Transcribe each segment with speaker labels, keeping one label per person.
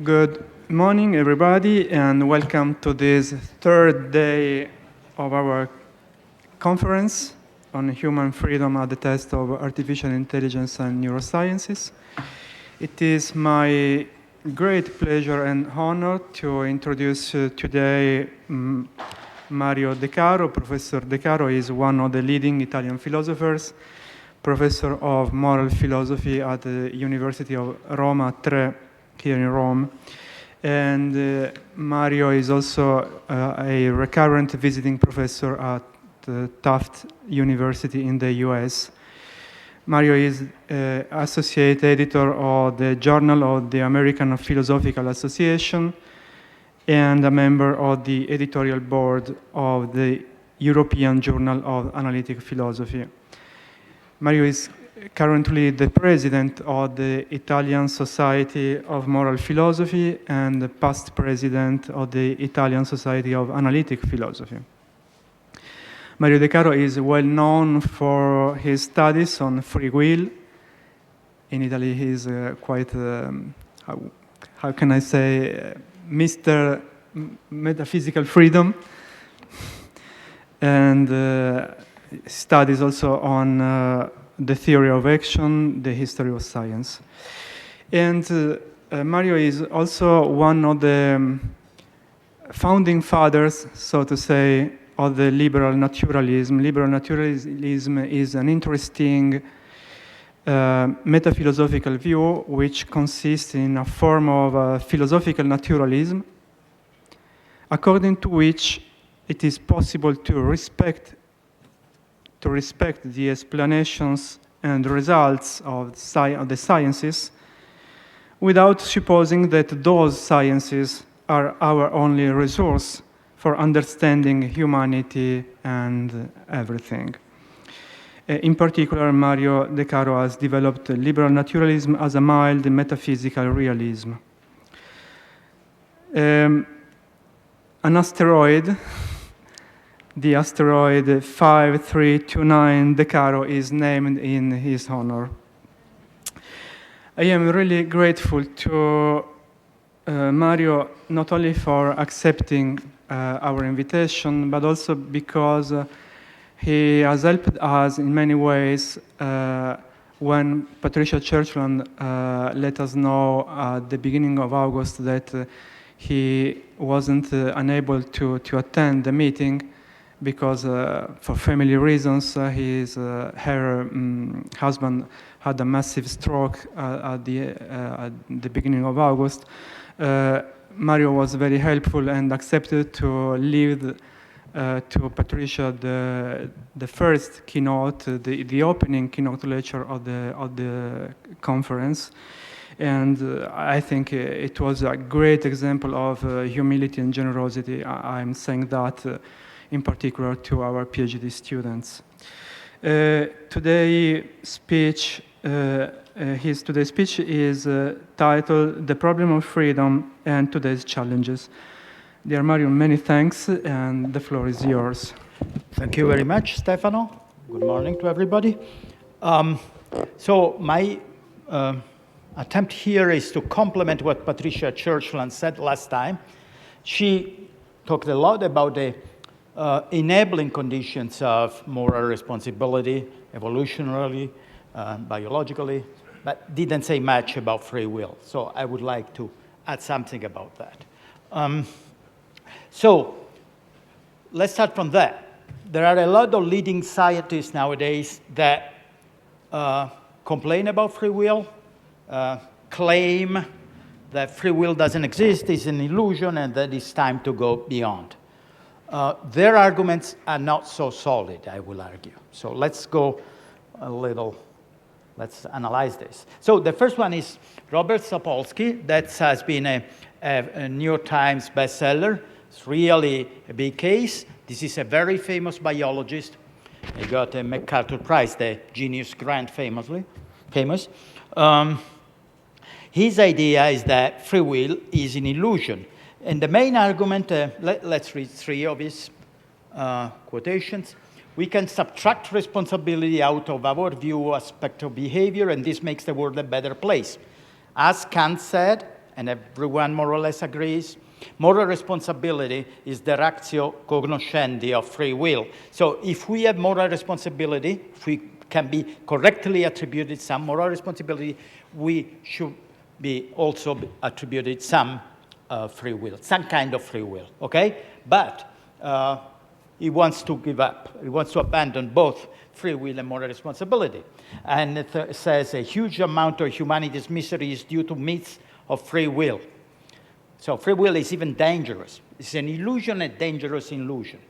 Speaker 1: Good morning, everybody, and welcome to this third day of our conference on human freedom at the test of artificial intelligence and neurosciences. It is my great pleasure and honor to introduce today Mario De Caro. Professor De Caro is one of the leading Italian philosophers, professor of moral philosophy at the University of Roma here in Rome. And Mario is also a recurrent visiting professor at Tufts University in the US. Mario is associate editor of the Journal of the American Philosophical Association and a member of the editorial board of the European Journal of Analytic Philosophy. Mario is currently the president of the Italian Society of Moral Philosophy and the past president of the Italian Society of Analytic Philosophy. Mario De Caro is well known for his studies on free will. In Italy, he is quite, how can I say, Mr. Metaphysical Freedom, and studies also on the theory of action, the history of science. And Mario is also one of the founding fathers, so to say, of the liberal naturalism. Liberal naturalism is an interesting metaphilosophical view which consists in a form of philosophical naturalism, according to which it is possible to respect the explanations and results of the sciences without supposing that those sciences are our only resource for understanding humanity and everything. In particular, Mario De Caro has developed liberal naturalism as a mild metaphysical realism. An asteroid, the asteroid 5329 De Caro, is named in his honor. I am really grateful to Mario not only for accepting our invitation, but also because he has helped us in many ways when Patricia Churchland let us know at the beginning of August that he wasn't unable to attend the meeting because for family reasons her husband had a massive stroke at the beginning of August. Mario was very helpful and accepted to lead to Patricia the first keynote, the opening keynote lecture of the conference. And I think it was a great example of humility and generosity. I'm saying that in particular to our PhD students. Today's speech is titled "The Problem of Freedom and Today's Challenges." Dear Mario, many thanks, and the floor is yours.
Speaker 2: Thank you very much, Stefano. Good morning to everybody. So my attempt here is to complement what Patricia Churchland said last time. She talked a lot about the enabling conditions of moral responsibility, evolutionarily, biologically, but didn't say much about free will. So I would like to add something about that. So let's start from that. There are a lot of leading scientists nowadays that complain about free will, claim that free will doesn't exist, is an illusion, and that it's time to go beyond. Their arguments are not so solid, I will argue. So let's go let's analyze this. So the first one is Robert Sapolsky. That has been a New York Times bestseller. It's really a big case. This is a very famous biologist. He got a MacArthur Prize, the Genius Grant famous. His idea is that free will is an illusion. And the main argument, let's read three of his quotations. We can subtract responsibility out of our view aspect of behavior, and this makes the world a better place. As Kant said, and everyone more or less agrees. Moral responsibility is the ratio cognoscendi of free will. So if we have moral responsibility, if we can be correctly attributed some moral responsibility, we should be also attributed some free will, some kind of free will, okay? But he wants to give up. He wants to abandon both free will and moral responsibility. And it says a huge amount of humanity's misery is due to myths of free will. So free will is even dangerous. It's an illusion, a dangerous illusion.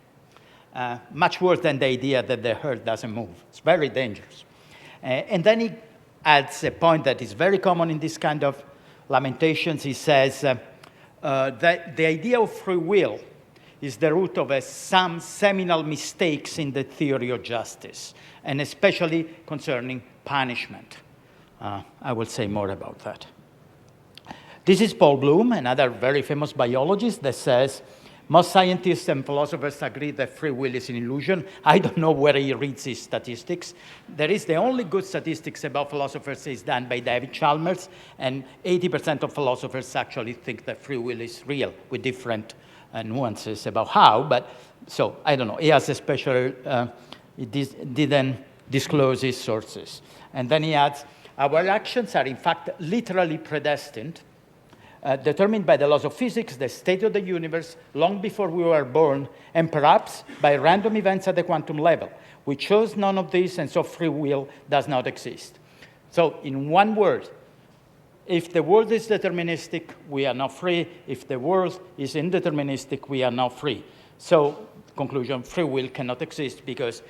Speaker 2: Much worse than the idea that the earth doesn't move. It's very dangerous. And then he adds a point that is very common in this kind of lamentations. He says that the idea of free will is the root of some seminal mistakes in the theory of justice, and especially concerning punishment. I will say more about that. This is Paul Bloom, another very famous biologist, that says, most scientists and philosophers agree that free will is an illusion. I don't know where he reads his statistics. There is the only good statistics about philosophers is done by David Chalmers, and 80% of philosophers actually think that free will is real, with different nuances about how, but so I don't know. He has a special, he didn't disclose his sources. And then he adds, our actions are in fact literally predestined, determined by the laws of physics, the state of the universe, long before we were born, and perhaps by random events at the quantum level. We chose none of these, and so free will does not exist. So in one word, if the world is deterministic, we are not free. If the world is indeterministic, we are not free. So, conclusion, free will cannot exist because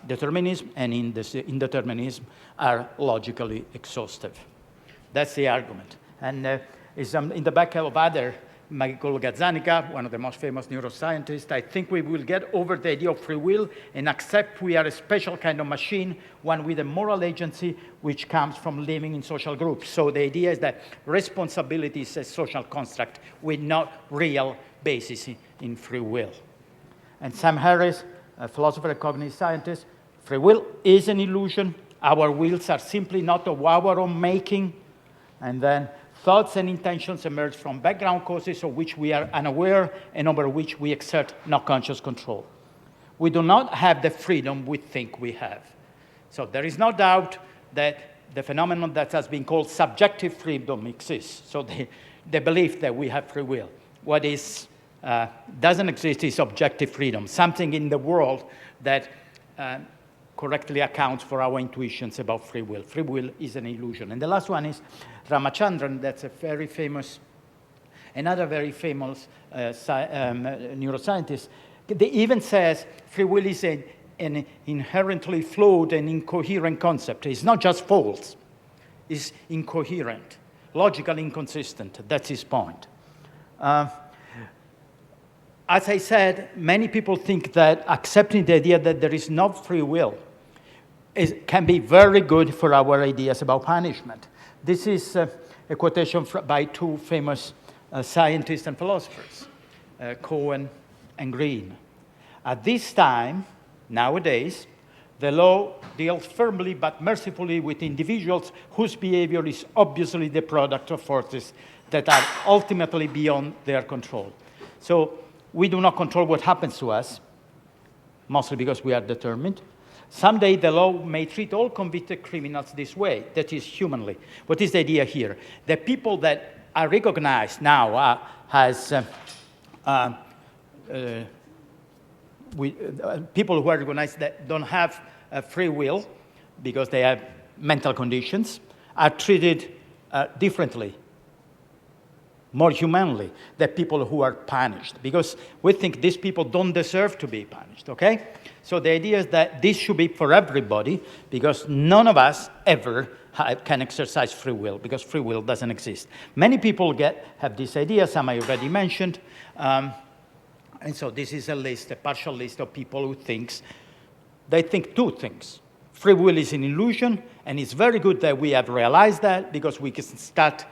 Speaker 2: determinism and indeterminism are logically exhaustive. That's the argument. And is in the back of other, Michael Gazzaniga, one of the most famous neuroscientists, I think we will get over the idea of free will and accept we are a special kind of machine, one with a moral agency which comes from living in social groups. So the idea is that responsibility is a social construct with no real basis in free will. And Sam Harris, a philosopher and cognitive scientist, free will is an illusion. Our wills are simply not of our own making. And then thoughts and intentions emerge from background causes of which we are unaware and over which we exert no conscious control. We do not have the freedom we think we have. So there is no doubt that the phenomenon that has been called subjective freedom exists. So the belief that we have free will. What doesn't exist is objective freedom, something in the world that correctly accounts for our intuitions about free will. Free will is an illusion. And the last one is Ramachandran, that's a very famous, another very famous neuroscientist. They even says free will is an inherently flawed and incoherent concept. It's not just false, it's incoherent, logically inconsistent. That's his point. As I said, many people think that accepting the idea that there is no free will can be very good for our ideas about punishment. This is a quotation by two famous scientists and philosophers, Cohen and Green. At this time, nowadays, the law deals firmly but mercifully with individuals whose behavior is obviously the product of forces that are ultimately beyond their control. So we do not control what happens to us, mostly because we are determined. Someday the law may treat all convicted criminals this way, that is, humanly. What is the idea here? The people that are recognized now as people who are recognized that don't have free will because they have mental conditions are treated differently, more humanly, than people who are punished, because we think these people don't deserve to be punished, okay? So the idea is that this should be for everybody, because none of us ever can exercise free will, because free will doesn't exist. Many people have this idea, some I already mentioned, and so this is a partial list of people who they think two things. Free will is an illusion, and it's very good that we have realized that, because we can start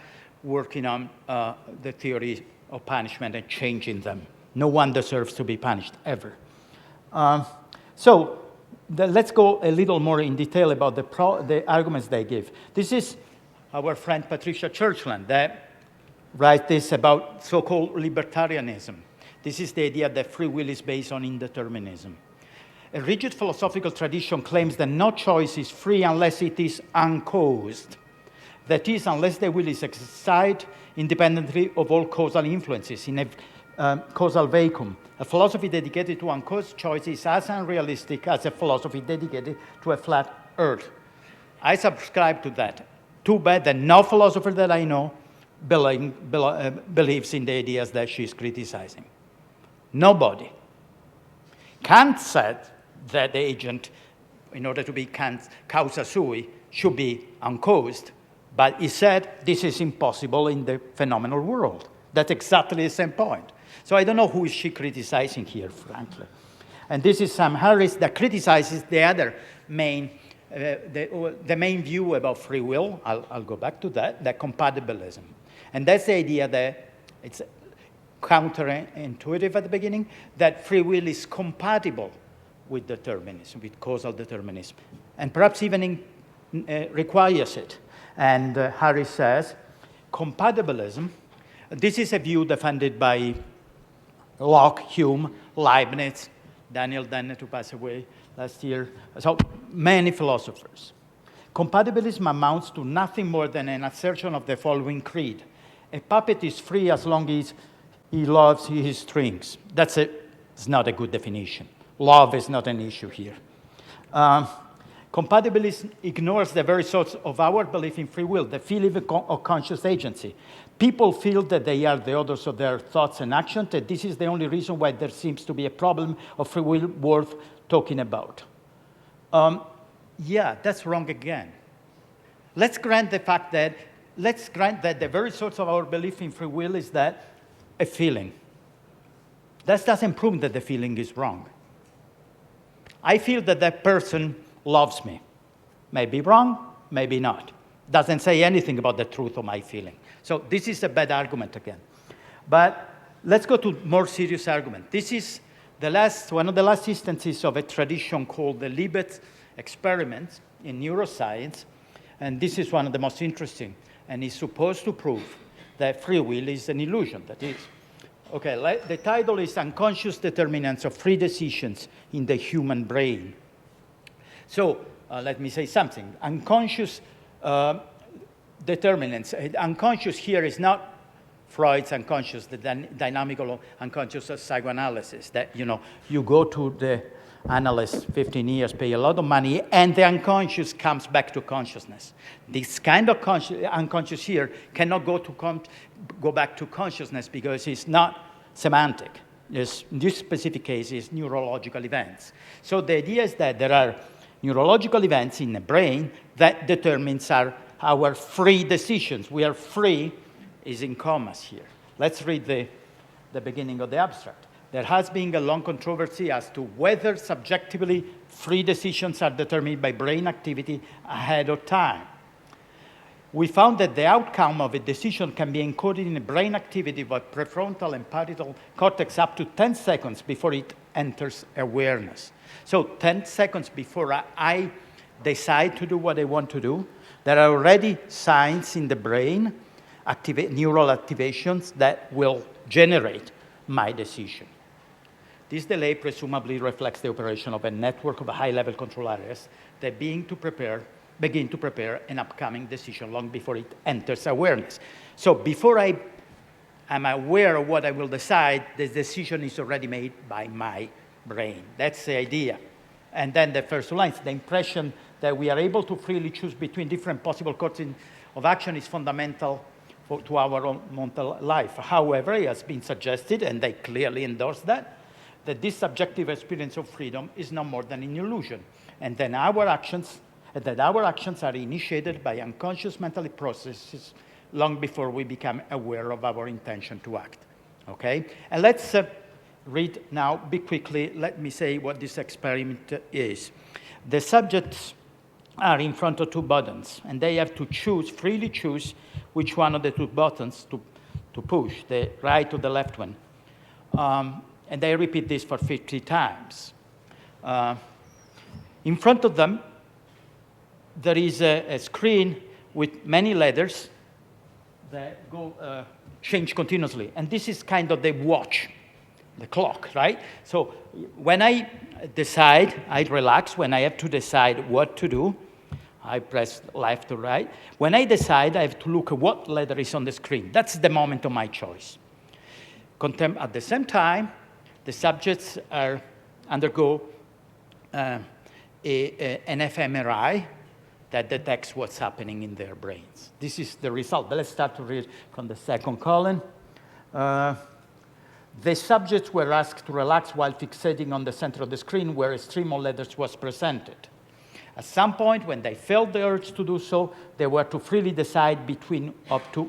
Speaker 2: working on the theory of punishment and changing them. No one deserves to be punished, ever. So let's go a little more in detail about the arguments they give. This is our friend Patricia Churchland, that write this about so-called libertarianism. This is the idea that free will is based on indeterminism. A rigid philosophical tradition claims that no choice is free unless it is uncaused. That is, unless the will is exercised independently of all causal influences in a causal vacuum. A philosophy dedicated to uncaused choice is as unrealistic as a philosophy dedicated to a flat earth. I subscribe to that. Too bad that no philosopher that I know believes in the ideas that she's criticizing. Nobody. Kant said that the agent, in order to be Kant's causa sui, should be uncaused, but he said this is impossible in the phenomenal world. That's exactly the same point. So I don't know who is she criticizing here, frankly. And this is Sam Harris that criticizes the other main, the main view about free will. I'll go back to that, the compatibilism. And that's the idea that it's counterintuitive at the beginning, that free will is compatible with determinism, with causal determinism, and perhaps even requires it. And Harris says, compatibilism, this is a view defended by Locke, Hume, Leibniz, Daniel Dennett, who passed away last year, so many philosophers. Compatibilism amounts to nothing more than an assertion of the following creed. A puppet is free as long as he loves his strings. It's not a good definition. Love is not an issue here. Compatibilism ignores the very source of our belief in free will, the feeling of conscious agency. People feel that they are the authors of their thoughts and actions, and this is the only reason why there seems to be a problem of free will worth talking about. Yeah, that's wrong again. Let's grant that the very source of our belief in free will is that a feeling. That doesn't prove that the feeling is wrong. I feel that that person loves me. Maybe wrong, maybe not. Doesn't say anything about the truth of my feeling. So this is a bad argument again. But let's go to more serious argument. This is one of the last instances of a tradition called the Libet experiment in neuroscience. And this is one of the most interesting. And it's supposed to prove that free will is an illusion. That is. Okay, the title is Unconscious Determinants of Free Decisions in the Human Brain. So let me say something. Unconscious determinants. Unconscious here is not Freud's unconscious, the dynamical unconscious of psychoanalysis, that, you go to the analyst 15 years, pay a lot of money, and the unconscious comes back to consciousness. This kind of unconscious here cannot go back to consciousness because it's not semantic. In this specific case, it's neurological events. So the idea is that there are neurological events in the brain that determines our free decisions. We are free is in commas here. Let's read the beginning of the abstract. There has been a long controversy as to whether subjectively free decisions are determined by brain activity ahead of time. We found that the outcome of a decision can be encoded in a brain activity by prefrontal and parietal cortex up to 10 seconds before it enters awareness. So 10 seconds before I decide to do what I want to do, there are already signs in the brain, neural activations that will generate my decision. This delay presumably reflects the operation of a network of high-level control areas that begin to prepare an upcoming decision long before it enters awareness. So before I am aware of what I will decide, the decision is already made by my brain. That's the idea. And then the first two lines, the impression that we are able to freely choose between different possible courses of action is fundamental to our own mental life. However, it has been suggested, and they clearly endorse that this subjective experience of freedom is no more than an illusion, and then our actions are initiated by unconscious mental processes long before we become aware of our intention to act. Okay? And let's read now, quickly, let me say what this experiment is. The subjects are in front of two buttons, and they have to freely choose which one of the two buttons to push, the right or the left one. And they repeat this for 50 times. In front of them, there is a screen with many letters that go change continuously. And this is kind of the watch, the clock, right? So when I decide, I relax. When I have to decide what to do, I press left or right. When I decide, I have to look at what letter is on the screen. That's the moment of my choice. At the same time, the subjects undergo an fMRI that detects what's happening in their brains. This is the result. But let's start to read from the second column. The subjects were asked to relax while fixating on the center of the screen where a stream of letters was presented. At some point, when they felt the urge to do so, they were to freely decide between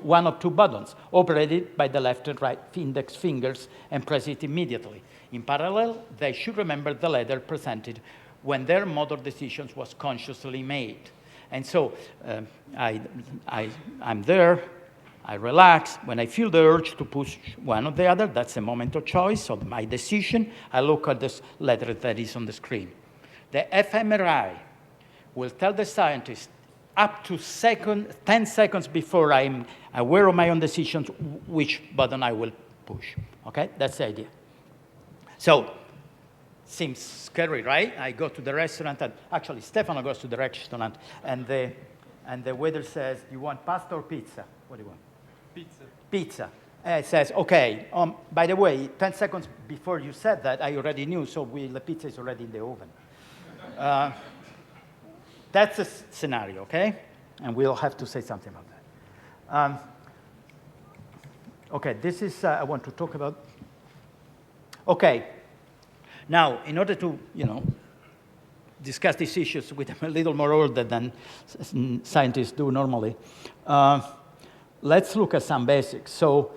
Speaker 2: one of two buttons, operated by the left and right index fingers, and press it immediately. In parallel, they should remember the letter presented when their motor decisions was consciously made. And so I'm there, I relax. When I feel the urge to push one or the other, that's a moment of choice of my decision. I look at this letter that is on the screen. The fMRI will tell the scientist up to 10 seconds before I'm aware of my own decisions which button I will push. Okay, that's the idea. So, seems scary, right? I go to the restaurant, and actually Stefano goes to the restaurant, and the waiter says, "You want pasta or pizza?" What do you want?
Speaker 1: Pizza.
Speaker 2: Pizza. And it says, "Okay, by the way, 10 seconds before you said that, I already knew, so the pizza is already in the oven." That's a scenario, okay? And we'll have to say something about that. Okay, this is, I want to talk about. Okay, now, in order to, discuss these issues with a little more order than scientists do normally, let's look at some basics. So,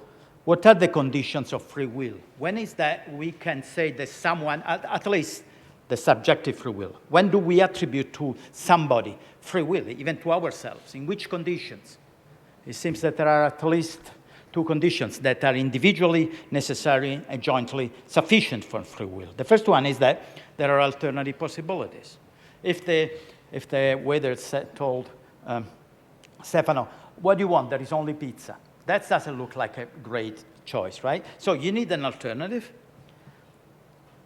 Speaker 2: what are the conditions of free will? When is that we can say that someone, at least the subjective free will, when do we attribute to somebody free will, even to ourselves? In which conditions? It seems that there are at least two conditions that are individually necessary and jointly sufficient for free will. The first one is that there are alternative possibilities. If the waiter told Stefano, "What do you want? There is only pizza." That doesn't look like a great choice, right? So you need an alternative,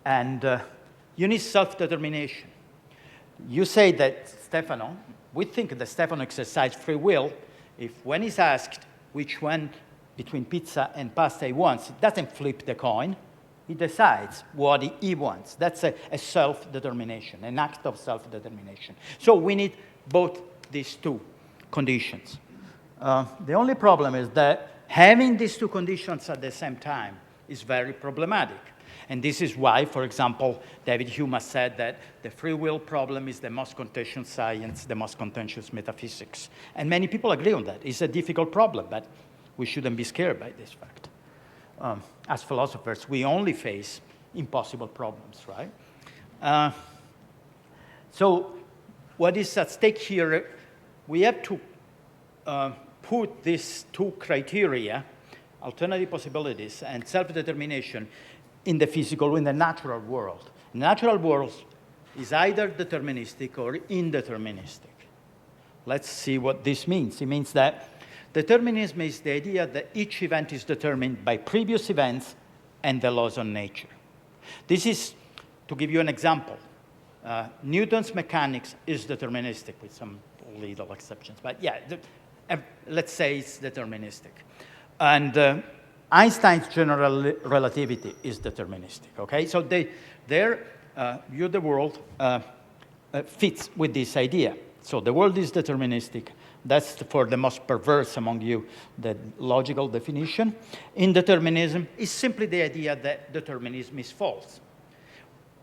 Speaker 2: and you need self-determination. You say that Stefano, we think that Stefano exercised free will if when he's asked which one between pizza and pasta he wants, he doesn't flip the coin. He decides what he wants. That's a self-determination, an act of self-determination. So we need both these two conditions. The only problem is that having these two conditions at the same time is very problematic. And this is why, for example, David Hume has said that the free will problem is the most contentious science, the most contentious metaphysics. And many people agree on that. It's a difficult problem, but we shouldn't be scared by this fact. As philosophers, we only face impossible problems, right? So what is at stake here, we have to put these two criteria, alternative possibilities and self-determination, in the physical, in the natural world. The natural world is either deterministic or indeterministic. Let's see what this means. It means that determinism is the idea that each event is determined by previous events and the laws of nature. This is, to give you an example, Newton's mechanics is deterministic with some little exceptions. But yeah, let's say it's deterministic. And Einstein's general relativity is deterministic, okay? So their view of the world fits with this idea. So the world is deterministic. That's for the most perverse among you, the logical definition. Indeterminism is simply the idea that determinism is false.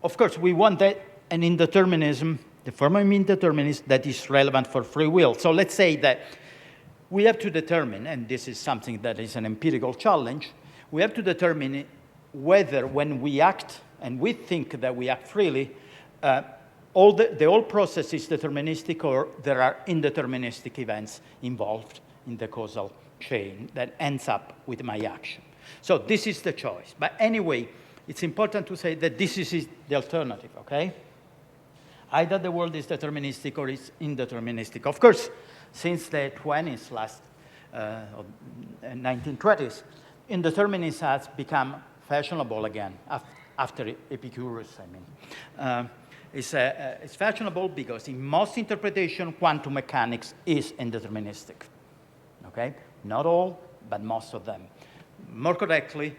Speaker 2: Of course, we want that an indeterminism, the form of indeterminism that is relevant for free will. So let's say that we have to determine, and this is something that is an empirical challenge, we have to determine whether when we act and we think that we act freely, the whole process is deterministic or there are indeterministic events involved in the causal chain that ends up with my action. So this is the choice. But anyway, it's important to say that this is the alternative, okay? Either the world is deterministic or it's indeterministic. Of course, since the 1920s, 1920s, indeterminism has become fashionable again after Epicurus, I mean. It's fashionable because in most interpretation, quantum mechanics is indeterministic. Okay? Not all, but most of them. More correctly,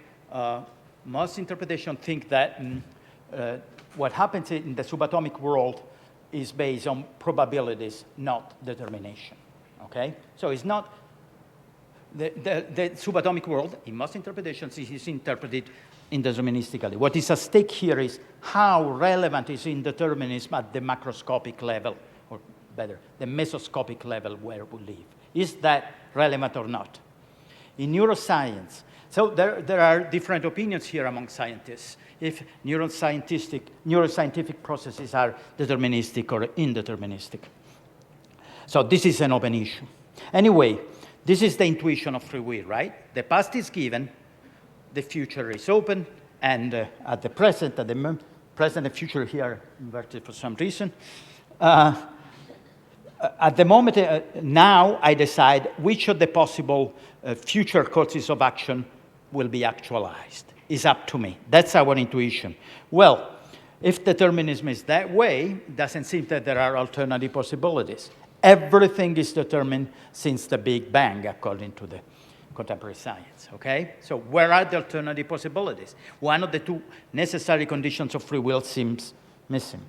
Speaker 2: most interpretations think that what happens in the subatomic world is based on probabilities, not determination. Okay? So it's not the subatomic world, in most interpretations, is interpreted indeterministically. What is at stake here is how relevant is indeterminism at the macroscopic level, or better, the mesoscopic level where we live. Is that relevant or not? In neuroscience, so there are different opinions here among scientists if neuroscientific processes are deterministic or indeterministic. So this is an open issue. Anyway, this is the intuition of free will, right? The past is given, the future is open, and at the present and future here inverted for some reason. At the moment, now I decide which of the possible future courses of action will be actualized. It's up to me. That's our intuition. Well, if determinism is that way, it doesn't seem that there are alternative possibilities. Everything is determined since the Big Bang, according to the contemporary science, okay? So where are the alternative possibilities? One of the two necessary conditions of free will seems missing.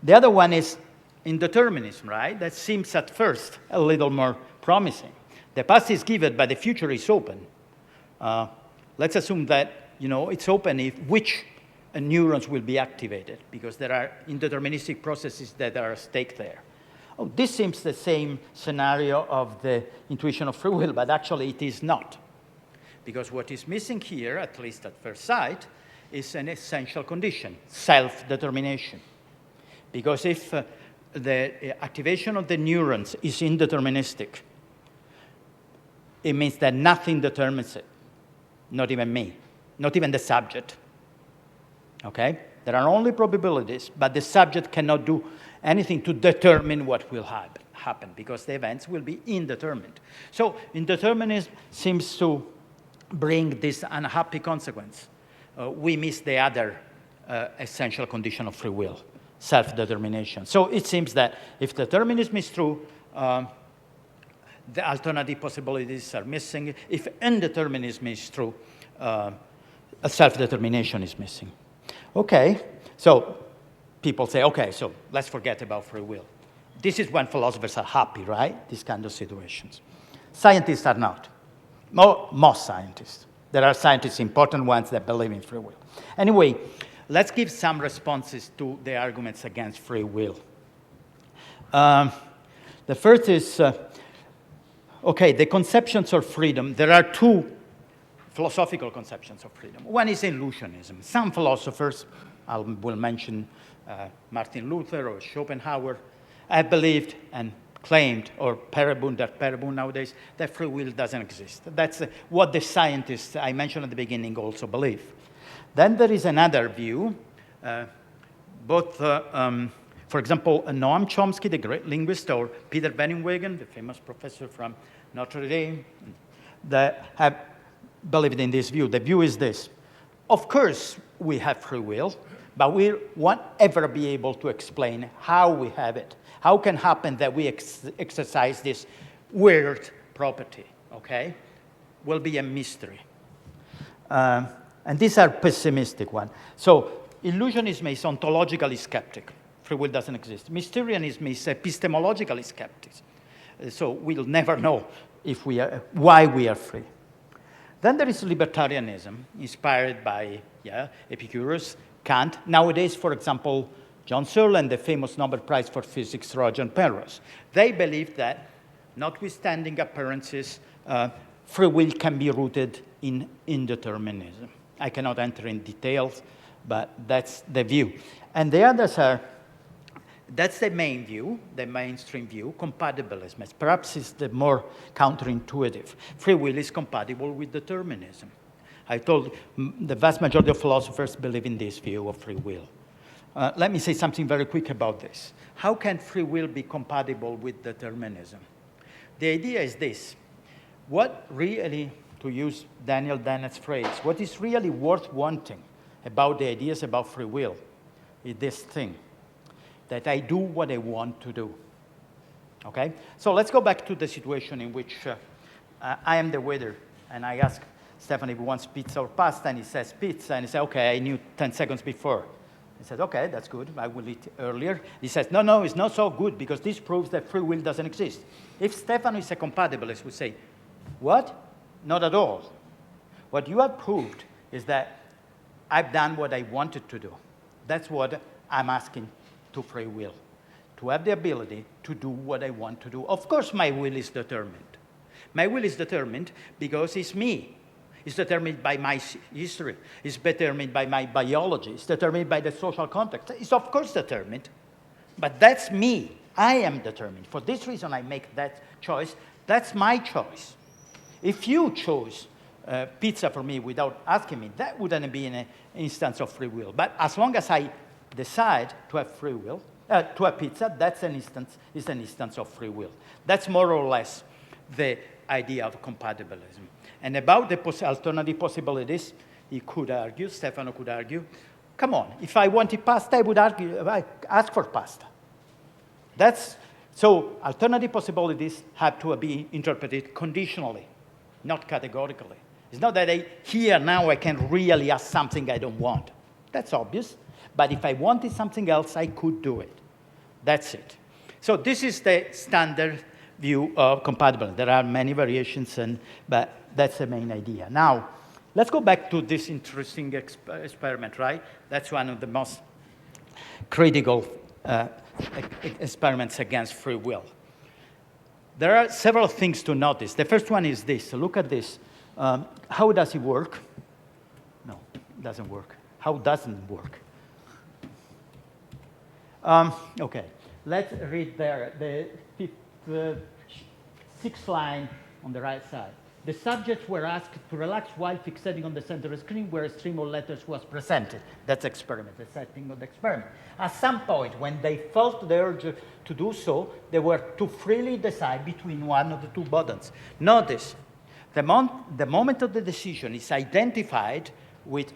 Speaker 2: The other one is indeterminism, right? That seems at first a little more promising. The past is given, but the future is open. Let's assume that, it's open if which neurons will be activated, because there are indeterministic processes that are at stake there. Oh, this seems the same scenario of the intuition of free will, but actually it is not. Because what is missing here, at least at first sight, is an essential condition, self-determination. Because if the activation of the neurons is indeterministic, it means that nothing determines it, not even me, not even the subject. Okay? There are only probabilities, but the subject cannot do anything to determine what will happen because the events will be indeterminate. So indeterminism seems to bring this unhappy consequence. We miss the other essential condition of free will, self-determination. So it seems that if determinism is true, the alternative possibilities are missing. If indeterminism is true, self-determination is missing. Okay, so people say, okay, so let's forget about free will. This is when philosophers are happy, right? These kind of situations. Scientists are not. Most scientists. There are scientists, important ones, that believe in free will. Anyway, let's give some responses to the arguments against free will. The first is, okay, the conceptions of freedom. There are two philosophical conceptions of freedom. One is illusionism. Some philosophers, I will mention Martin Luther or Schopenhauer, have believed and claimed, or Perebun nowadays, that free will doesn't exist. That's what the scientists I mentioned at the beginning also believe. Then there is another view. For example, Noam Chomsky, the great linguist, or Peter Beningwagen, the famous professor from Notre Dame, that have believed in this view. The view is this. Of course, we have free will, but we won't ever be able to explain how we have it. How can it happen that we exercise this weird property, okay? Will be a mystery. And these are pessimistic ones. So illusionism is ontologically skeptic. Free will doesn't exist. Mysterianism is epistemologically skeptic. So we'll never know if why we are free. Then there is libertarianism, inspired by Epicurus, Kant. Nowadays, for example, John Searle and the famous Nobel Prize for Physics, Roger Penrose. They believe that, notwithstanding appearances, free will can be rooted in indeterminism. I cannot enter in details, but that's the view. And the others are, that's the main view, the mainstream view. Compatibilism, perhaps is the more counterintuitive. Free will is compatible with determinism. I told the vast majority of philosophers believe in this view of free will. Let me say something very quick about this. How can free will be compatible with determinism? The idea is this. What really to use Daniel Dennett's phrase, what is really worth wanting about the ideas about free will is this thing, that I do what I want to do. Okay? So let's go back to the situation in which I am the waiter, and I ask Stefan if he wants pizza or pasta, and he says pizza, and he says, okay, I knew 10 seconds before. He says, okay, that's good, I will eat earlier. He says, no, it's not so good, because this proves that free will doesn't exist. If Stefan is a compatibilist, we say, what? Not at all. What you have proved is that I've done what I wanted to do. That's what I'm asking to free will, to have the ability to do what I want to do. Of course, my will is determined. My will is determined because it's me. It's determined by my history. It's determined by my biology. It's determined by the social context. It's of course determined, but that's me. I am determined. For this reason, I make that choice. That's my choice. If you chose pizza for me without asking me, that wouldn't be an instance of free will. But as long as I decide to have free will, to have pizza, that's an instance of free will. That's more or less the idea of compatibilism. And about the alternative possibilities, he could argue, Stefano could argue, come on, if I wanted pasta, I would ask for pasta. So alternative possibilities have to be interpreted conditionally, not categorically. It's not that here now I can really ask something I don't want. That's obvious. But if I wanted something else, I could do it. That's it. So this is the standard view of compatibility. There are many variations, but that's the main idea. Now, let's go back to this interesting experiment, right? That's one of the most critical experiments against free will. There are several things to notice. The first one is this. Look at this. How does it work? No, it doesn't work. How doesn't it work? Okay, let's read there the sixth line on the right side. The subjects were asked to relax while fixating on the center screen where a stream of letters was presented. That's experiment, the setting of the experiment. At some point, when they felt the urge to do so, they were to freely decide between one of the two buttons. Notice, the moment of the decision is identified with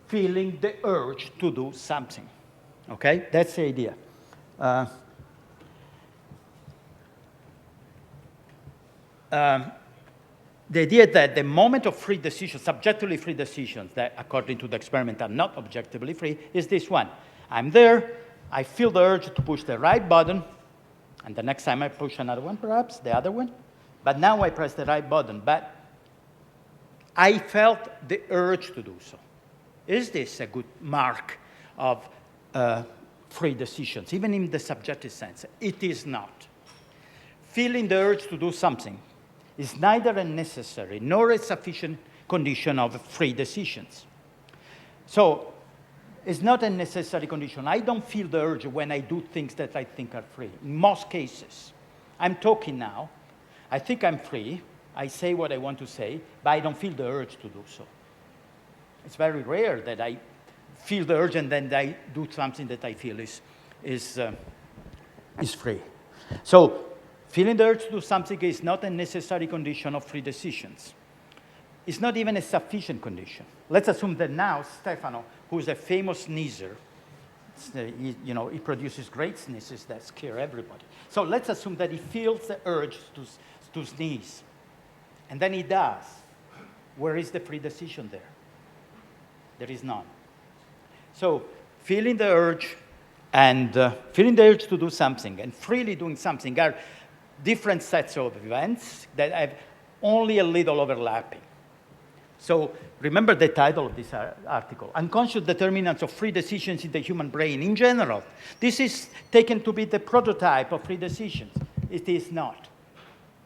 Speaker 2: feeling the urge to do something. Okay, that's the idea. The idea that the moment of free decisions, subjectively free decisions, that according to the experiment are not objectively free, is this one. I'm there, I feel the urge to push the right button, and the next time I push another one, perhaps, the other one, but now I press the right button, but I felt the urge to do so. Is this a good mark of free decisions, even in the subjective sense? It is not. Feeling the urge to do something is neither a necessary nor a sufficient condition of free decisions. So it's not a necessary condition. I don't feel the urge when I do things that I think are free. In most cases, I'm talking now, I think I'm free, I say what I want to say, but I don't feel the urge to do so. It's very rare that I feel the urge and then I do something that I feel is free. So feeling the urge to do something is not a necessary condition of free decisions. It's not even a sufficient condition. Let's assume that now Stefano, who's a famous sneezer, he produces great sneezes that scare everybody. So let's assume that he feels the urge to sneeze. And then he does. Where is the free decision there? There is none. So feeling the urge and feeling the urge to do something and freely doing something are different sets of events that have only a little overlapping. So remember the title of this article, Unconscious Determinants of Free Decisions in the Human Brain in General. This is taken to be the prototype of free decisions. It is not.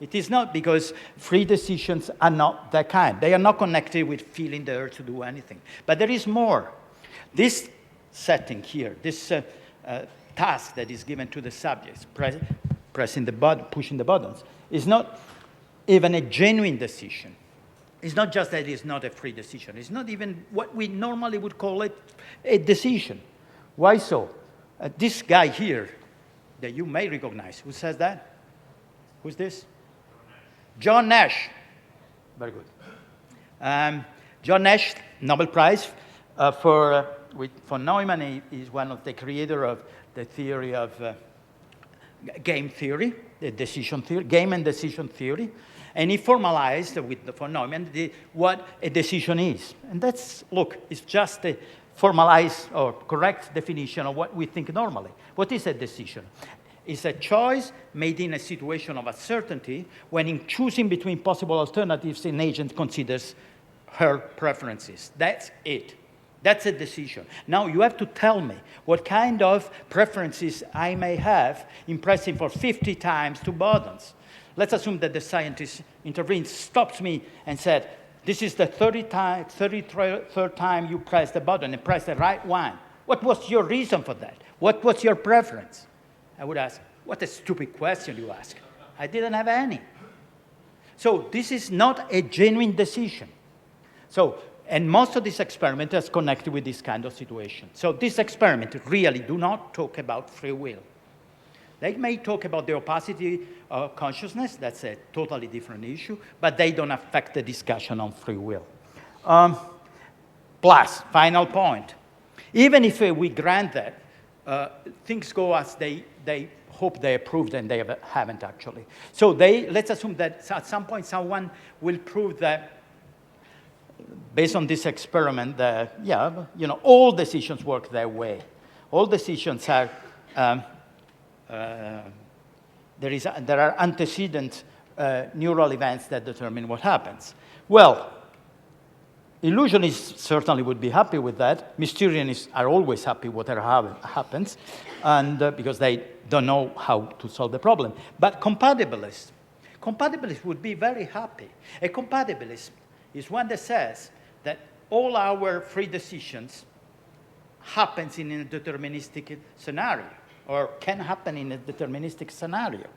Speaker 2: It is not, because free decisions are not that kind. They are not connected with feeling the urge to do anything. But there is more. This setting here, this task that is given to the subjects, pressing the button, pushing the buttons, is not even a genuine decision. It's not just that it's not a free decision. It's not even what we normally would call it a decision. Why so? This guy here that you may recognize, who says that? Who's this? John Nash. Very good. John Nash, Nobel Prize for Neumann is one of the creators of the theory of game theory, the decision theory, game and decision theory. And he formalized for Neumann what a decision is. And that's, look, it's just a formalized or correct definition of what we think normally. What is a decision? It's a choice made in a situation of uncertainty when in choosing between possible alternatives, an agent considers her preferences. That's it. That's a decision. Now you have to tell me what kind of preferences I may have in pressing for 50 times two buttons. Let's assume that the scientist intervenes, stops me, and said, this is the 33rd time you press the button and press the right one. What was your reason for that? What was your preference? I would ask, what a stupid question you ask. I didn't have any. So this is not a genuine decision. And most of this experiment is connected with this kind of situation. So this experiment really do not talk about free will. They may talk about the opacity of consciousness. That's a totally different issue. But they don't affect the discussion on free will. Plus, final point. Even if we grant that, things go as they hope they approved, and they haven't actually. So let's assume that at some point someone will prove that, based on this experiment, that all decisions work their way. All decisions are there are antecedent neural events that determine what happens. Well, illusionists certainly would be happy with that. Mysterionists are always happy whatever happens, and because they don't know how to solve the problem. But compatibilists would be very happy. A compatibilist is one that says that all our free decisions happens in a deterministic scenario, or can happen in a deterministic scenario.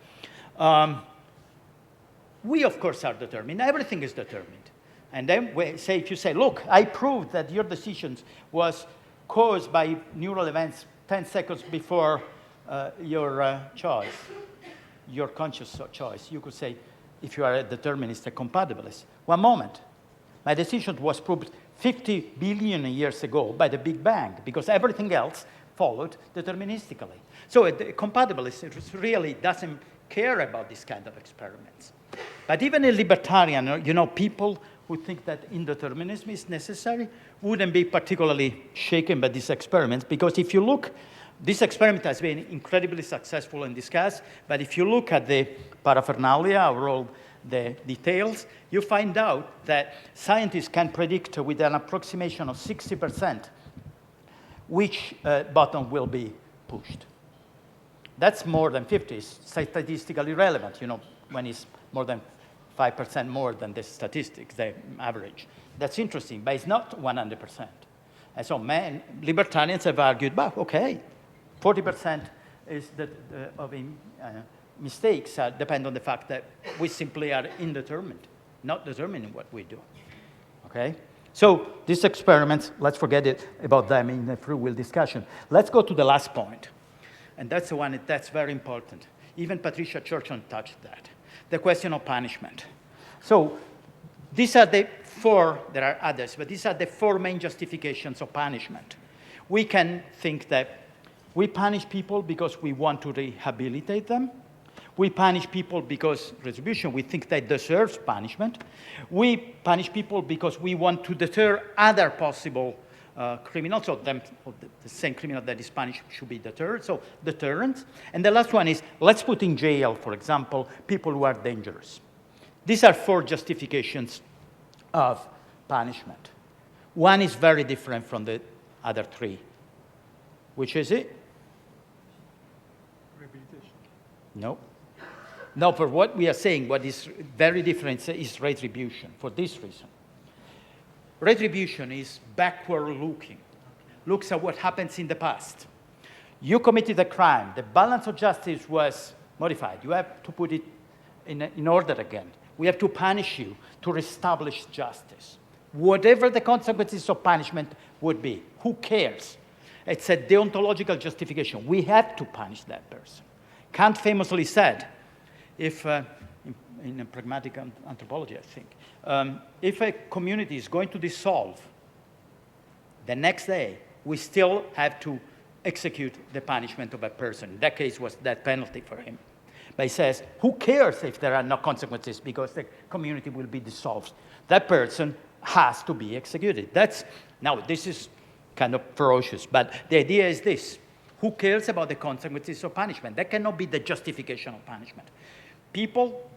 Speaker 2: We, of course, are determined. Everything is determined. And then if you say, look, I proved that your decisions was caused by neural events 10 seconds before your choice, your conscious choice. You could say, if you are a determinist, a compatibilist, one moment. My decision was proved 50 billion years ago by the Big Bang, because everything else followed deterministically. So a compatibilist really doesn't care about this kind of experiments. But even a libertarian, people who think that indeterminism is necessary wouldn't be particularly shaken by these experiments, because if you look, this experiment has been incredibly successful and discussed, but if you look at the paraphernalia or all the details, you find out that scientists can predict with an approximation of 60% which button will be pushed. That's more than 50. It's statistically relevant, when it's more than 5% more than the statistics, the average. That's interesting, but it's not 100%. And so libertarians have argued, well, okay, 40% is of mistakes depend on the fact that we simply are indeterminate, not determining what we do. Okay? So these experiments, let's forget about them in the free will discussion. Let's go to the last point. And that's the one that's very important. Even Patricia Churchon touched that. The question of punishment. So these are the four, there are others, but these are the four main justifications of punishment. We can think that we punish people because we want to rehabilitate them. We punish people because retribution, we think they deserve punishment. We punish people because we want to deter other possible criminals, so the same criminal that is punished should be deterred, so deterrence. And the last one is, let's put in jail, for example, people who are dangerous. These are four justifications of punishment. One is very different from the other three. Which is it?
Speaker 1: Rehabilitation.
Speaker 2: No. No, for what we are saying, what is very different is retribution, for this reason. Retribution is backward-looking, looks at what happens in the past. You committed a crime. The balance of justice was modified. You have to put it in order again. We have to punish you to reestablish justice. Whatever the consequences of punishment would be, who cares? It's a deontological justification. We have to punish that person. Kant famously said, if in pragmatic anthropology, I think. If a community is going to dissolve, the next day, we still have to execute the punishment of a person. In that case, was death penalty for him. But he says, who cares if there are no consequences because the community will be dissolved? That person has to be executed. Now, this is kind of ferocious, but the idea is this. Who cares about the consequences of punishment? That cannot be the justification of punishment. People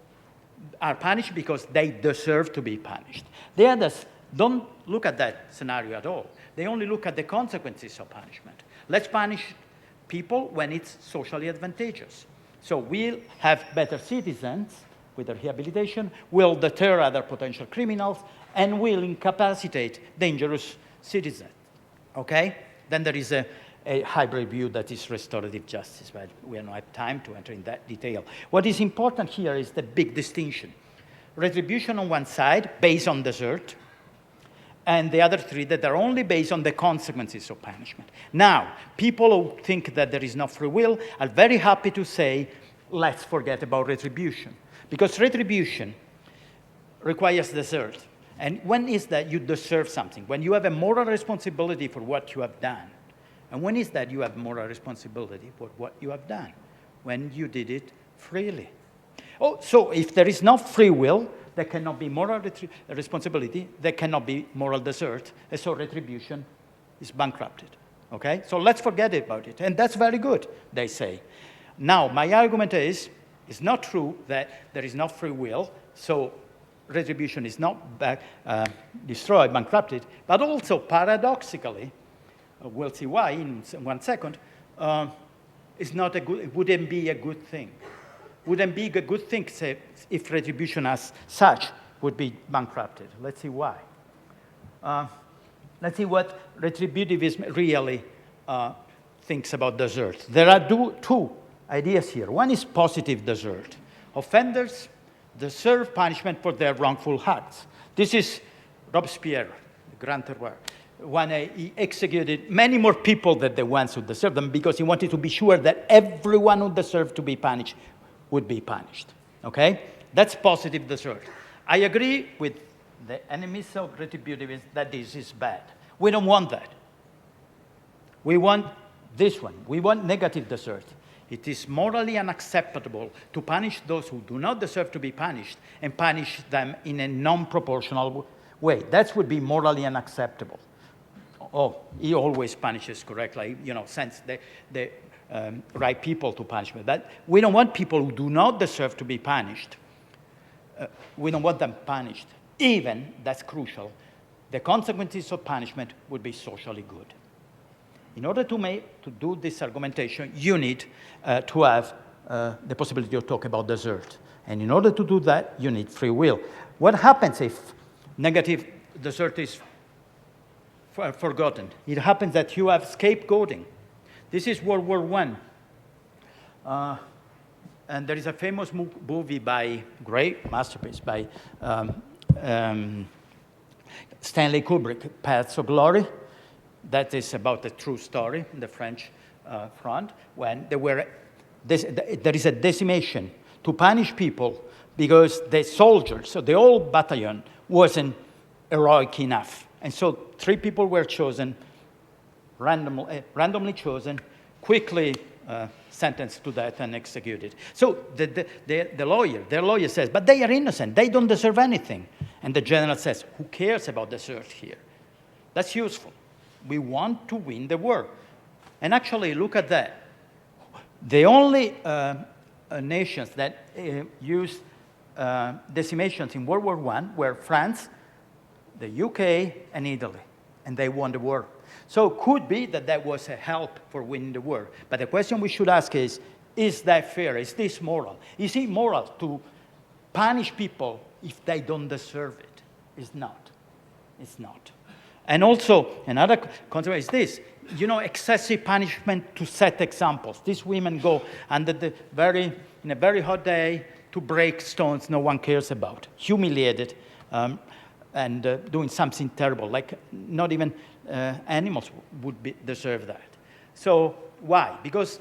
Speaker 2: are punished because they deserve to be punished. The others don't look at that scenario at all. They only look at the consequences of punishment. Let's punish people when it's socially advantageous. So we'll have better citizens with the rehabilitation, we'll deter other potential criminals, and we'll incapacitate dangerous citizens, okay? Then there is a hybrid view that is restorative justice, but we don't have time to enter in that detail. What is important here is the big distinction. Retribution on one side, based on desert, and the other three that are only based on the consequences of punishment. Now, people who think that there is no free will are very happy to say, let's forget about retribution. Because retribution requires desert. And when is that you deserve something? When you have a moral responsibility for what you have done. And when is that you have moral responsibility for what you have done? When you did it freely. Oh, so if there is no free will, there cannot be moral responsibility, there cannot be moral desert, and so retribution is bankrupted, okay? So let's forget about it, and that's very good, they say. Now, my argument is, it's not true that there is no free will, so retribution is not destroyed, bankrupted, but also paradoxically, we'll see why in 1 second, it wouldn't be a good thing. Wouldn't be a good thing if retribution as such would be bankrupted. Let's see why. Let's see what retributivism really thinks about desert. There are two ideas here. One is positive desert. Offenders deserve punishment for their wrongful acts. This is Robespierre, the Grand Terror, when he executed many more people than the ones who deserved them because he wanted to be sure that everyone who deserved to be punished would be punished, okay? That's positive desert. I agree with the enemies of retributivism that this is bad. We don't want that. We want this one. We want negative desert. It is morally unacceptable to punish those who do not deserve to be punished and punish them in a non-proportional way. That would be morally unacceptable. Oh, he always punishes correctly, sends the right people to punishment. But we don't want people who do not deserve to be punished. We don't want them punished. Even, that's crucial, the consequences of punishment would be socially good. In order to do this argumentation, you need to have the possibility of talking about desert. And in order to do that, you need free will. What happens if negative desert is forgotten? It happens that you have scapegoating. This is World War I. And there is a famous movie great masterpiece by Stanley Kubrick, Paths of Glory. That is about a true story in the French front, when there is a decimation to punish people because the soldiers, so the whole battalion, wasn't heroic enough. And so 3 people were chosen, randomly chosen, quickly sentenced to death and executed. So their lawyer says, but they are innocent, they don't deserve anything. And the general says, who cares about desert here? That's useful. We want to win the war. And actually, look at that. The only nations that used decimations in World War I were France, the UK, and Italy. And they won the war. So it could be that that was a help for winning the war. But the question we should ask is that fair? Is this moral? Is it moral to punish people if they don't deserve it? It's not. It's not. And also, another concept is this. Excessive punishment to set examples. These women go under in a very hot day to break stones no one cares about, humiliated, and doing something terrible, like not even animals would deserve that. So why? Because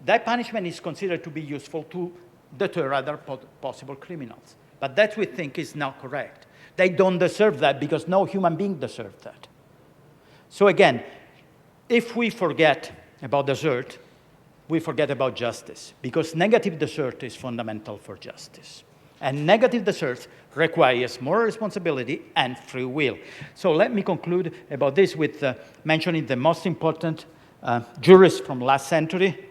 Speaker 2: that punishment is considered to be useful to deter other possible criminals. But that we think is not correct. They don't deserve that because no human being deserves that. So again, if we forget about desert, we forget about justice, because negative desert is fundamental for justice. And negative desert requires moral responsibility and free will. So let me conclude about this with mentioning the most important jurist from last century,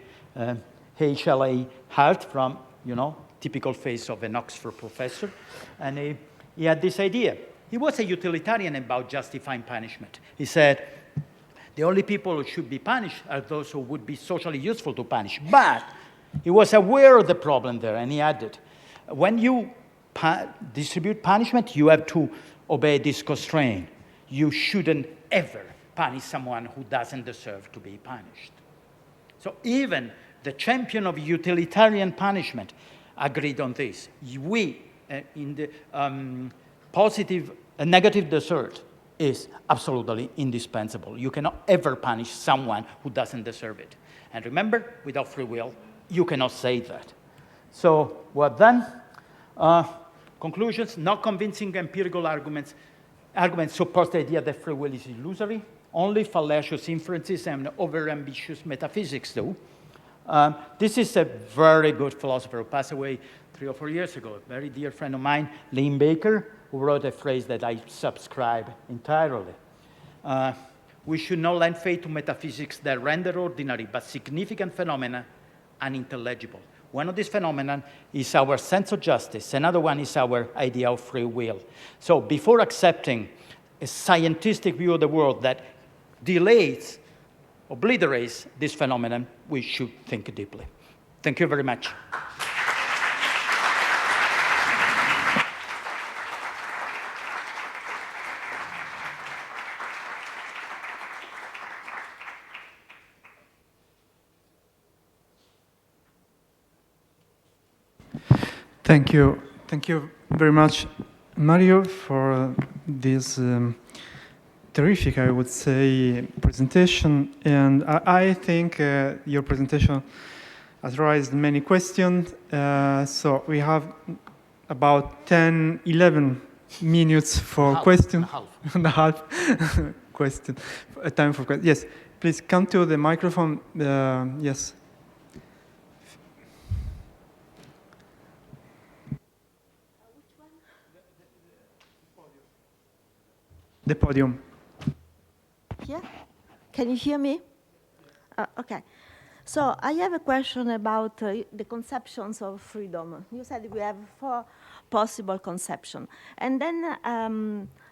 Speaker 2: H.L.A. Hart, from, typical face of an Oxford professor. And he had this idea. He was a utilitarian about justifying punishment. He said, the only people who should be punished are those who would be socially useful to punish. But he was aware of the problem there, and he added, when you distribute punishment, you have to obey this constraint. You shouldn't ever punish someone who doesn't deserve to be punished. So even the champion of utilitarian punishment agreed on this. We, in the negative desert, is absolutely indispensable. You cannot ever punish someone who doesn't deserve it. And remember, without free will, you cannot say that. So what then? Conclusions, not convincing empirical arguments support the idea that free will is illusory. Only fallacious inferences and overambitious metaphysics do. This is a very good philosopher who passed away 3 or 4 years ago, a very dear friend of mine, Lynn Baker, who wrote a phrase that I subscribe entirely. We should not lend faith to metaphysics that render ordinary but significant phenomena unintelligible. One of these phenomena is our sense of justice. Another one is our idea of free will. So before accepting a scientific view of the world that obliterates this phenomenon, we should think deeply. Thank you very much.
Speaker 1: Thank you. Thank you very much, Mario, for this terrific, I would say, presentation. And I think your presentation has raised many questions. So we have about 10, 11 minutes for questions. And a half question. Time for questions. Yes, please come to the microphone. Yes. The podium.
Speaker 3: Yeah? Can you hear me? Okay. So I have a question about the conceptions of freedom. You said we have 4 possible conceptions. And then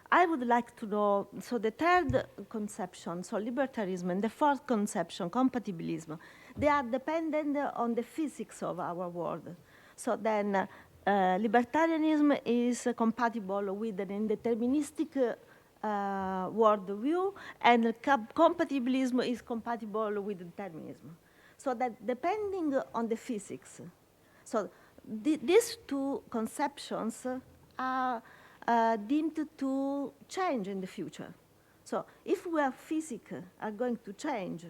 Speaker 3: I would like to know, so the third conception, so libertarianism, and the fourth conception, compatibilism, they are dependent on the physics of our world. So then libertarianism is compatible with an indeterministic worldview, and compatibilism is compatible with determinism. So that depending on the physics, so these 2 conceptions are deemed to change in the future. So if our physics are going to change,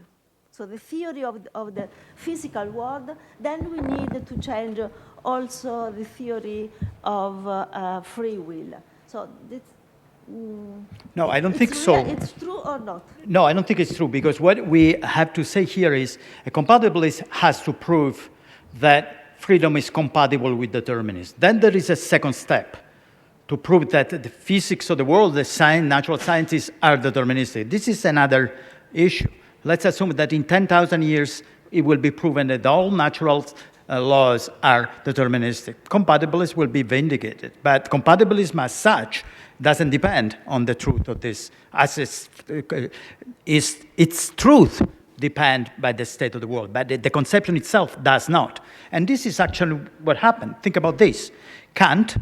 Speaker 3: so the theory of the physical world, then we need to change also the theory of free will. So this,
Speaker 2: no, I don't think so.
Speaker 3: It's true or not?
Speaker 2: No, I don't think it's true, because what we have to say here is a compatibilist has to prove that freedom is compatible with determinism. Then there is a second step to prove that the physics of the world, the natural sciences are deterministic. This is another issue. Let's assume that in 10,000 years it will be proven that all natural laws are deterministic. Compatibilists will be vindicated, but compatibilism as such doesn't depend on the truth of this. As its truth depends by the state of the world, but the conception itself does not. And this is actually what happened. Think about this. Kant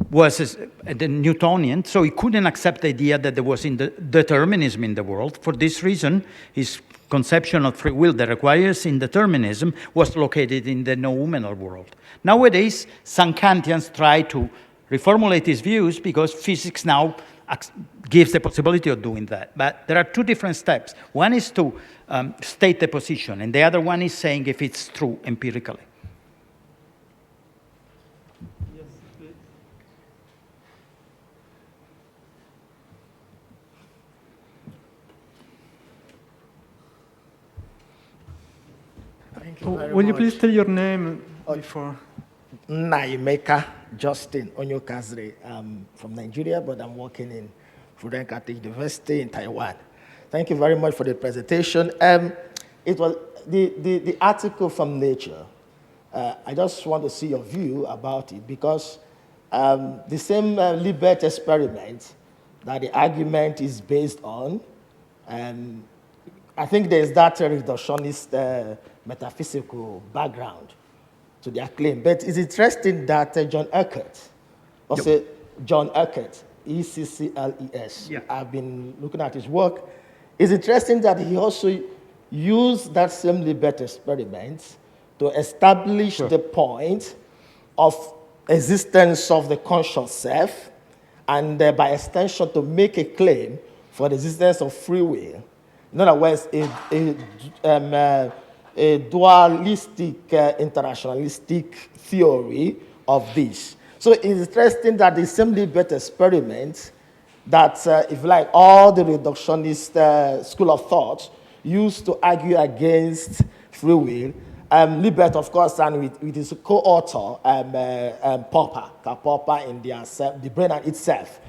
Speaker 2: was the Newtonian, so he couldn't accept the idea that there was determinism in the world. For this reason, his conception of free will that requires indeterminism was located in the noumenal world. Nowadays, some Kantians try to reformulate his views because physics now gives the possibility of doing that. But there are 2 different steps. One is to state the position, and the other one is saying if it's true empirically.
Speaker 4: Thank you very
Speaker 1: Will you
Speaker 4: much.
Speaker 1: please tell your name before?
Speaker 4: Naimeka Justin Onyokazri. I'm from Nigeria, but I'm working in Fudan Catholic University in Taiwan. Thank you very much for the presentation. It was the article from Nature. I just want to see your view about it because the same Libet experiment that the argument is based on, I think there's that reductionist metaphysical background to their claim. But it's interesting that John Eckert, also John Eckert, E-C-C-L-E-S,
Speaker 2: Yeah.
Speaker 4: I've been looking at his work. It's interesting that he also used that same Libet experiment to establish the point of existence of the conscious self, and by extension to make a claim for the existence of free will. In other words, a dualistic, internationalistic theory of this. So it's interesting that the same Libet experiment that, if you like, all the reductionist school of thought used to argue against free will, Libet, of course, and with his co-author, Popper, Karl Popper, in The Brain and Itself,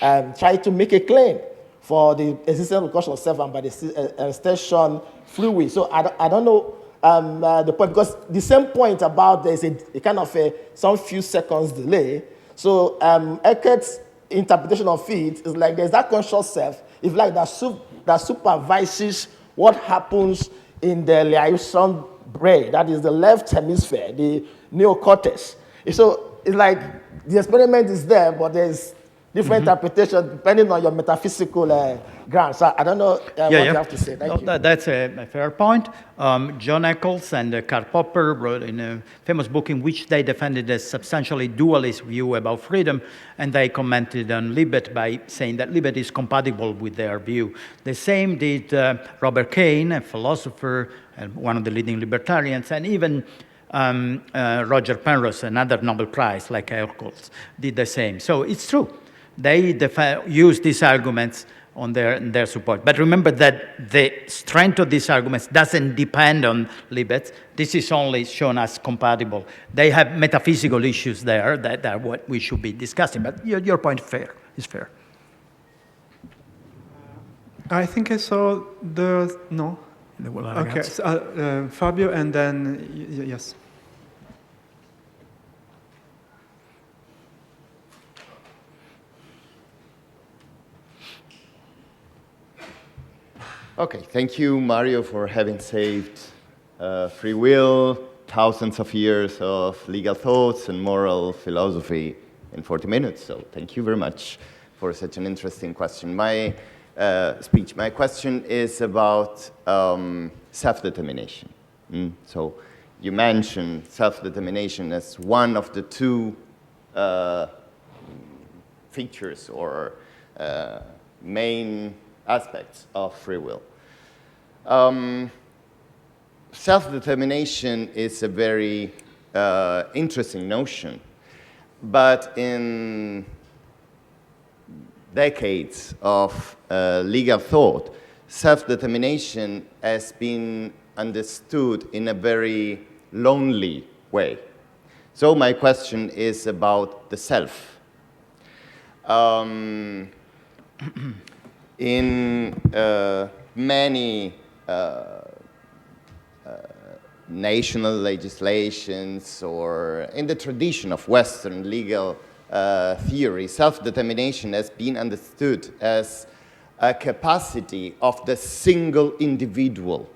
Speaker 4: tried to make a claim for the existence of the conscious self and by the extension free will. So I don't know the point, because the same point about there's a kind of some few seconds delay. So Eckert's interpretation of it is like there's that conscious self, if like that supervises what happens in the liaison brain, that is the left hemisphere, the neocortex. So it's like the experiment is there, but there's different interpretation depending on your metaphysical ground. So I don't know what you have to say. Thank you.
Speaker 2: That's a fair point. John Eccles and Karl Popper wrote in a famous book in which they defended a substantially dualist view about freedom, and they commented on Libet by saying that Libet is compatible with their view. The same did Robert Kane, a philosopher and one of the leading libertarians, and even Roger Penrose, another Nobel Prize like Eccles, did the same. So it's true. They use these arguments on their support. But remember that the strength of these arguments doesn't depend on Libet. This is only shown as compatible. They have metaphysical issues there that are what we should be discussing. But your point is fair.
Speaker 1: I think I saw no. Okay, so, Fabio, and then yes.
Speaker 5: Okay, thank you, Mario, for having saved free will, thousands of years of legal thoughts and moral philosophy in 40 minutes. So thank you very much for such an interesting question. My speech, my question is about self-determination. So you mentioned self-determination as one of the two features or main aspects of free will. Self-determination is a very interesting notion, but in decades of legal thought, self-determination has been understood in a very lonely way. So my question is about the self. In many national legislations or in the tradition of Western legal theory, self-determination has been understood as a capacity of the single individual.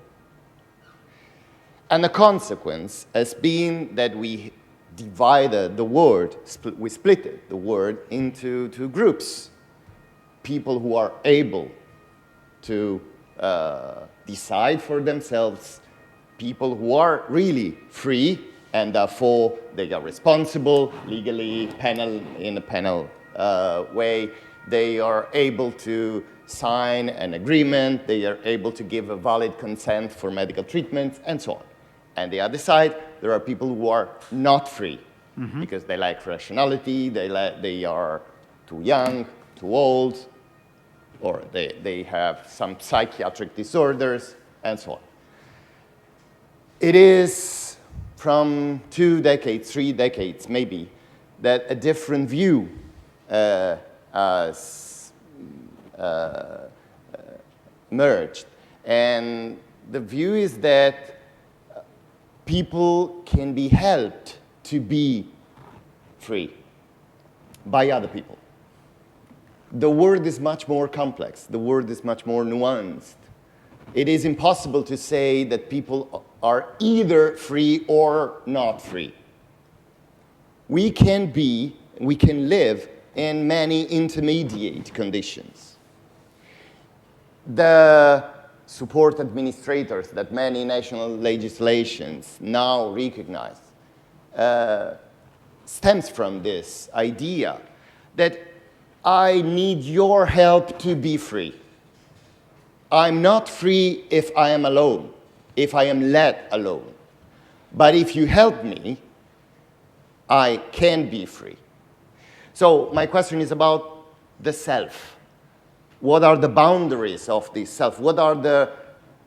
Speaker 5: And the consequence has been that we divided the world, we split the world into two groups. People who are able to decide for themselves, people who are really free, and therefore they are responsible legally, in a penal way. They are able to sign an agreement, they are able to give a valid consent for medical treatment, and so on. And the other side, there are people who are not free because they lack rationality, they are too young, too old, or they have some psychiatric disorders, and so on. It is from 2 decades, 3 decades maybe, that a different view has emerged. And the view is that people can be helped to be free by other people. The world is much more complex. The world is much more nuanced. It is impossible to say that people are either free or not free. We can live in many intermediate conditions. The support administrators that many national legislations now recognize stems from this idea that I need your help to be free. I'm not free if I am alone, if I am let alone. But if you help me, I can be free. So my question is about the self. What are the boundaries of the self? What are the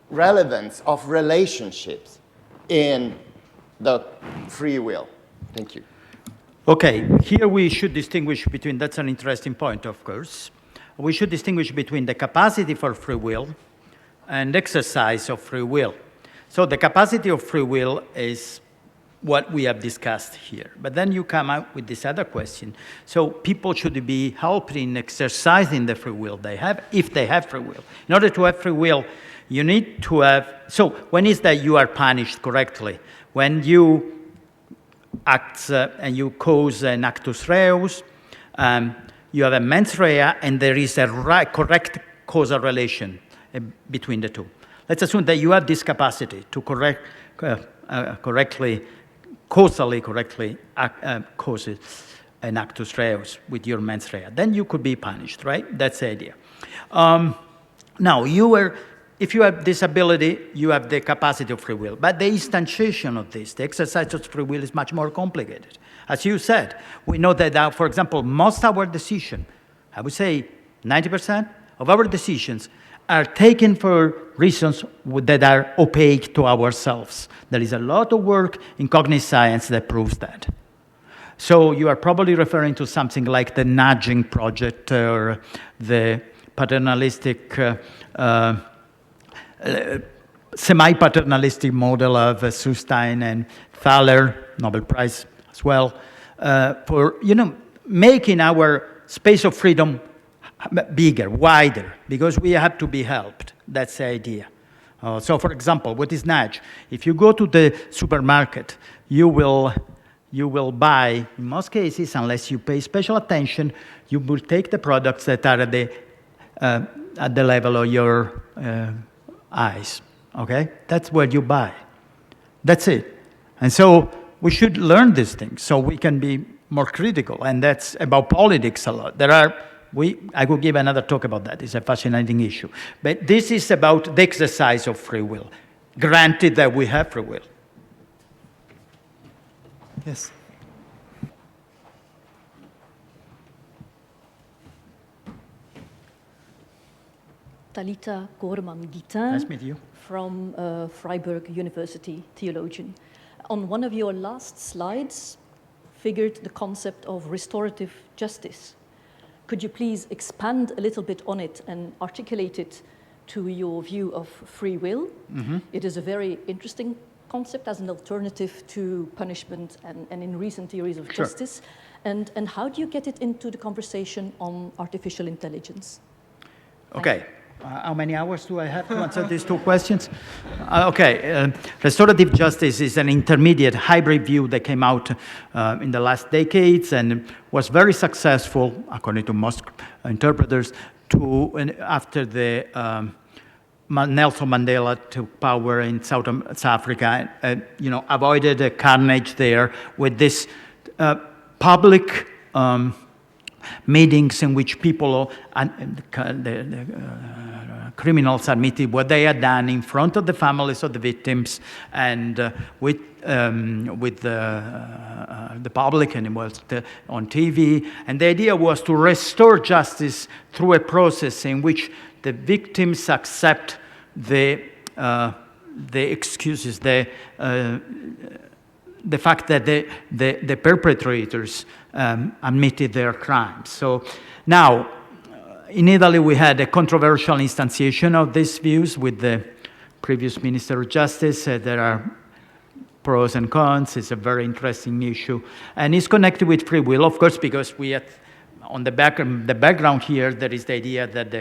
Speaker 5: relevance of relationships in the free will? Thank you.
Speaker 2: Okay, here we should distinguish between, that's an interesting point, of course. We should distinguish between the capacity for free will and exercise of free will. So the capacity of free will is what we have discussed here. But then you come out with this other question. So people should be helped in exercising the free will they have, if they have free will. In order to have free will, you need to have, so when is that you are punished correctly? When you act and you cause an actus reus, you have a mens rea, and there is a correct causal relation between the two. Let's assume that you have this capacity to causally correctly cause an actus reus with your mens rea. Then you could be punished, right? That's the idea. Now, if you have this ability, you have the capacity of free will. But the instantiation of this, the exercise of free will, is much more complicated. As you said, we know that, for example, most of our decisions, I would say 90% of our decisions, are taken for reasons that are opaque to ourselves. There is a lot of work in cognitive science that proves that. So you are probably referring to something like the nudging project or the paternalistic, semi-paternalistic model of Sustein and Thaler, Nobel Prize as well, for making our space of freedom bigger, wider, because we have to be helped. That's the idea. So, for example, what is nudge? If you go to the supermarket, you will buy, in most cases, unless you pay special attention, you will take the products that are at the level of your eyes. Okay, that's what you buy. That's it. And so we should learn these things so we can be more critical. And that's about politics a lot. I could give another talk about that. It's a fascinating issue. But this is about the exercise of free will, granted that we have free will.
Speaker 1: Yes.
Speaker 6: Talita Korman-Guitin.
Speaker 2: Nice to meet you.
Speaker 6: From Freiburg University, theologian. On one of your last slides figured the concept of restorative justice. Could you please expand a little bit on it and articulate it to your view of free will? Mm-hmm. It is a very interesting concept as an alternative to punishment and in recent theories of justice. And how do you get it into the conversation on artificial intelligence?
Speaker 2: Okay. How many hours do I have to answer these two questions? Restorative justice is an intermediate hybrid view that came out in the last decades and was very successful, according to most interpreters, after the Nelson Mandela took power in South Africa, avoided a carnage there with this public meetings in which people, the criminals admitted what they had done in front of the families of the victims and with the public, and it was on TV. And the idea was to restore justice through a process in which the victims accept the the excuses, the fact that the perpetrators admitted their crimes. So now, in Italy, we had a controversial instantiation of these views with the previous Minister of Justice. There are pros and cons. It's a very interesting issue. And it's connected with free will, of course, because we have, on the background here, there is the idea that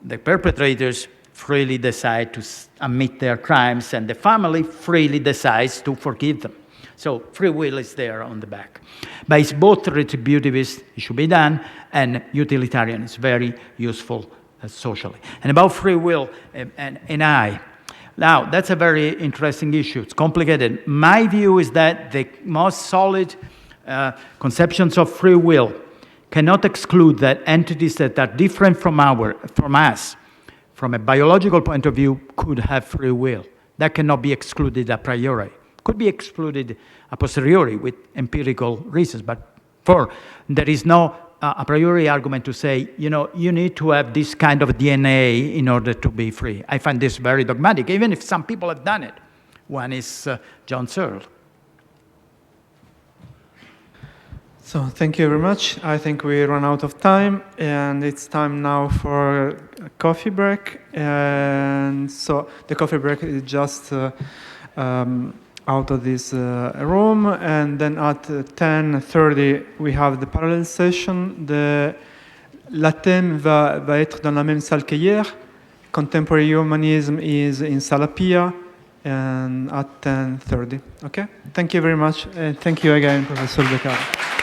Speaker 2: the perpetrators freely decide to admit their crimes, and the family freely decides to forgive them. So free will is there on the back. But it's both retributivist, it should be done, and utilitarian. It's very useful socially. And about free will and I. Now, that's a very interesting issue. It's complicated. My view is that the most solid conceptions of free will cannot exclude that entities that are different from us, from a biological point of view, could have free will. That cannot be excluded a priori. Could be excluded a posteriori with empirical reasons, but there is no a priori argument to say, you need to have this kind of DNA in order to be free. I find this very dogmatic, even if some people have done it. One is John Searle.
Speaker 1: So thank you very much. I think we run out of time, and it's time now for a coffee break. And so the coffee break is just out of this room, and then at 10:30 we have the parallel session. La thème va être dans la même salle qu'hier. Contemporary Humanism is in Sala Pia, and at 10:30. Okay? Thank you very much, and thank you again, Professor De Caro.